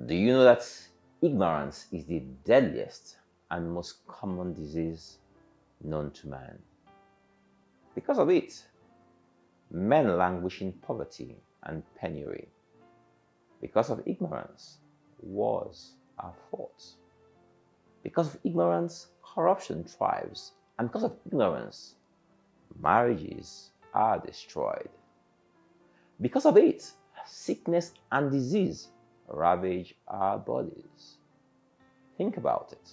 Do you know that ignorance is the deadliest and most common disease known to man? Because of it, men languish in poverty and penury. Because of ignorance, wars are fought. Because of ignorance, corruption thrives. And because of ignorance, marriages are destroyed. Because of it, sickness and disease ravage our bodies. Think about it.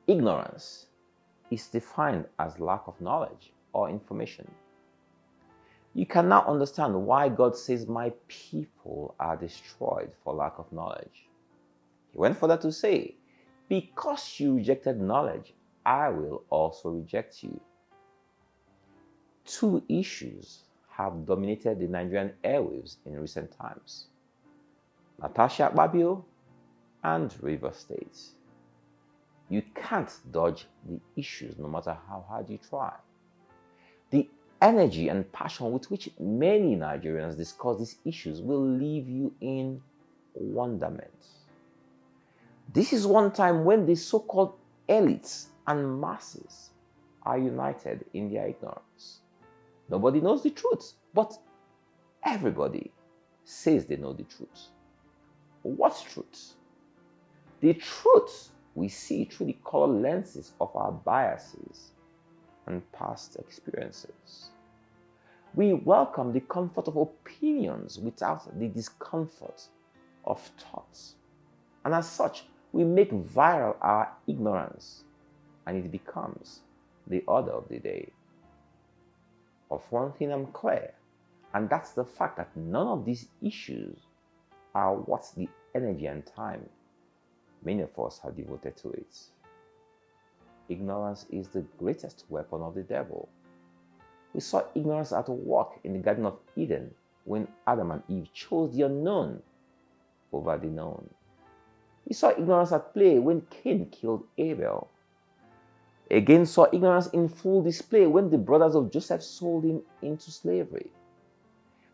Ignorance is defined as lack of knowledge or information. You can now understand why God says, "My people are destroyed for lack of knowledge." He went further to say, "Because you rejected knowledge, I will also reject you." Two issues have dominated the Nigerian airwaves in recent times: Natasha Babio and River State. You can't dodge the issues no matter how hard you try. The energy and passion with which many Nigerians discuss these issues will leave you in wonderment. This is one time when the so-called elites and masses are united in their ignorance. Nobody knows the truth, but everybody says they know the truth. What truth? The truth we see through the color lenses of our biases and past experiences. We welcome the comfort of opinions without the discomfort of thoughts. And as such, we make viral our ignorance, and it becomes the order of the day. Of one thing I'm clear, and that's the fact that none of these issues are worth the energy and time many of us have devoted to it. Ignorance is the greatest weapon of the devil. We saw ignorance at work in the Garden of Eden when Adam and Eve chose the unknown over the known. We saw ignorance at play when Cain killed Abel. Again saw ignorance in full display when the brothers of Joseph sold him into slavery.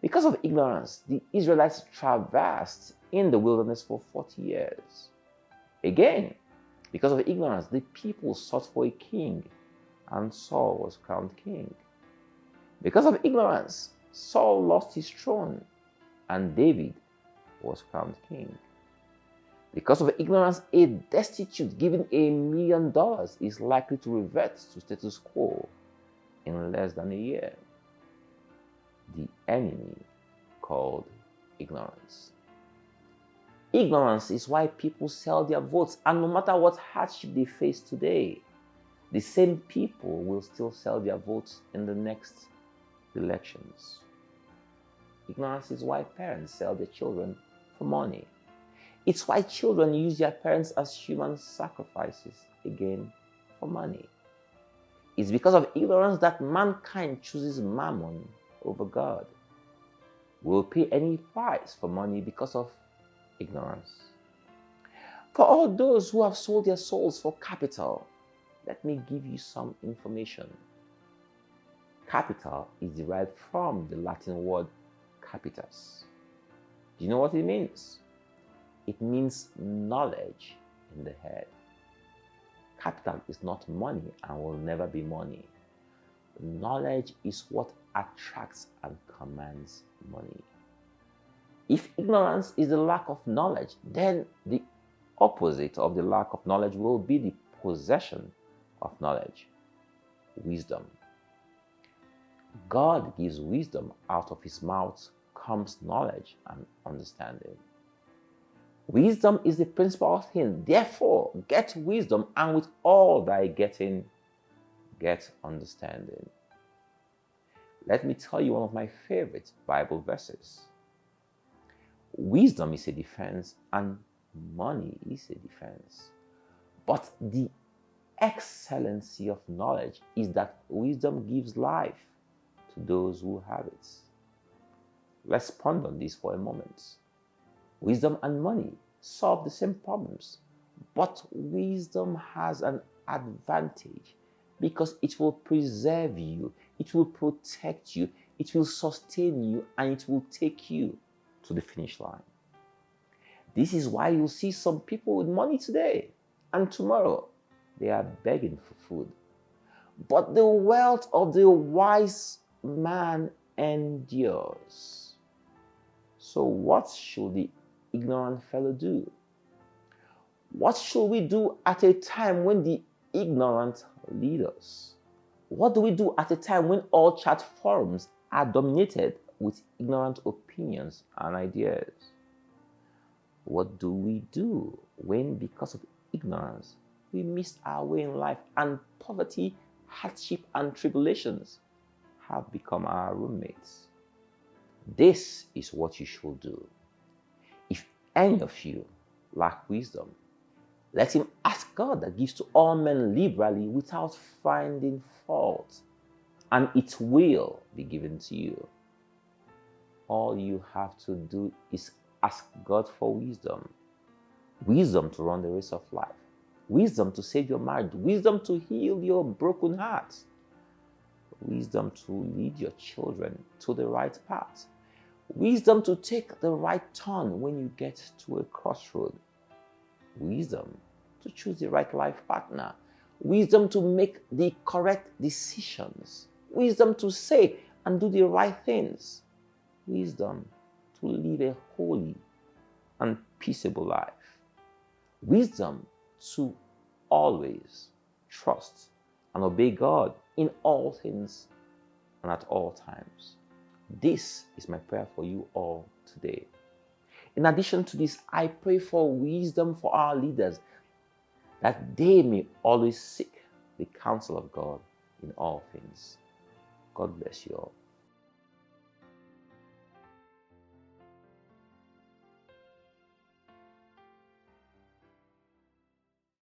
Because of ignorance, the Israelites traversed in the wilderness for 40 years. Again, because of ignorance, the people sought for a king, and Saul was crowned king. Because of ignorance, Saul lost his throne, and David was crowned king. Because of ignorance, a destitute given $1 million is likely to revert to status quo in less than a year. The enemy called ignorance. Ignorance is why people sell their votes, and no matter what hardship they face today, the same people will still sell their votes in the next elections. Ignorance is why parents sell their children for money. It's why children use their parents as human sacrifices, again, for money. It's because of ignorance that mankind chooses mammon over God. We'll pay any price for money because of ignorance. For all those who have sold their souls for capital, let me give you some information. Capital is derived from the Latin word capitas. Do you know what it means? It means knowledge in the head. Capital is not money and will never be money. Knowledge is what attracts and commands money. If ignorance is the lack of knowledge, then the opposite of the lack of knowledge will be the possession of knowledge, wisdom. God gives wisdom. Out of his mouth comes knowledge and understanding. Wisdom is the principal thing. Therefore, get wisdom, and with all thy getting, get understanding. Let me tell you one of my favorite Bible verses. Wisdom is a defense, and money is a defense. But the excellency of knowledge is that wisdom gives life to those who have it. Let's ponder on this for a moment. Wisdom and money solve the same problems, but wisdom has an advantage because it will preserve you, it will protect you, it will sustain you, and it will take you to the finish line. This is why you see some people with money today and tomorrow they are begging for food. But the wealth of the wise man endures. So what should the ignorant fellow do? What should we do at a time when the ignorant lead us? What do we do at a time when all chat forums are dominated with ignorant opinions and ideas? What do we do when, because of ignorance, we missed our way in life and poverty, hardship, and tribulations have become our roommates? This is what you should do. If any of you lack wisdom, let him ask God that gives to all men liberally without finding fault, and it will be given to you. All you have to do is ask God for wisdom. Wisdom to run the race of life. Wisdom to save your marriage. Wisdom to heal your broken heart. Wisdom to lead your children to the right path. Wisdom to take the right turn when you get to a crossroad. Wisdom to choose the right life partner. Wisdom to make the correct decisions. Wisdom to say and do the right things. Wisdom to live a holy and peaceable life. Wisdom to always trust and obey God in all things and at all times. This is my prayer for you all today. In addition to this, I pray for wisdom for our leaders, that they may always seek the counsel of God in all things. God bless you all.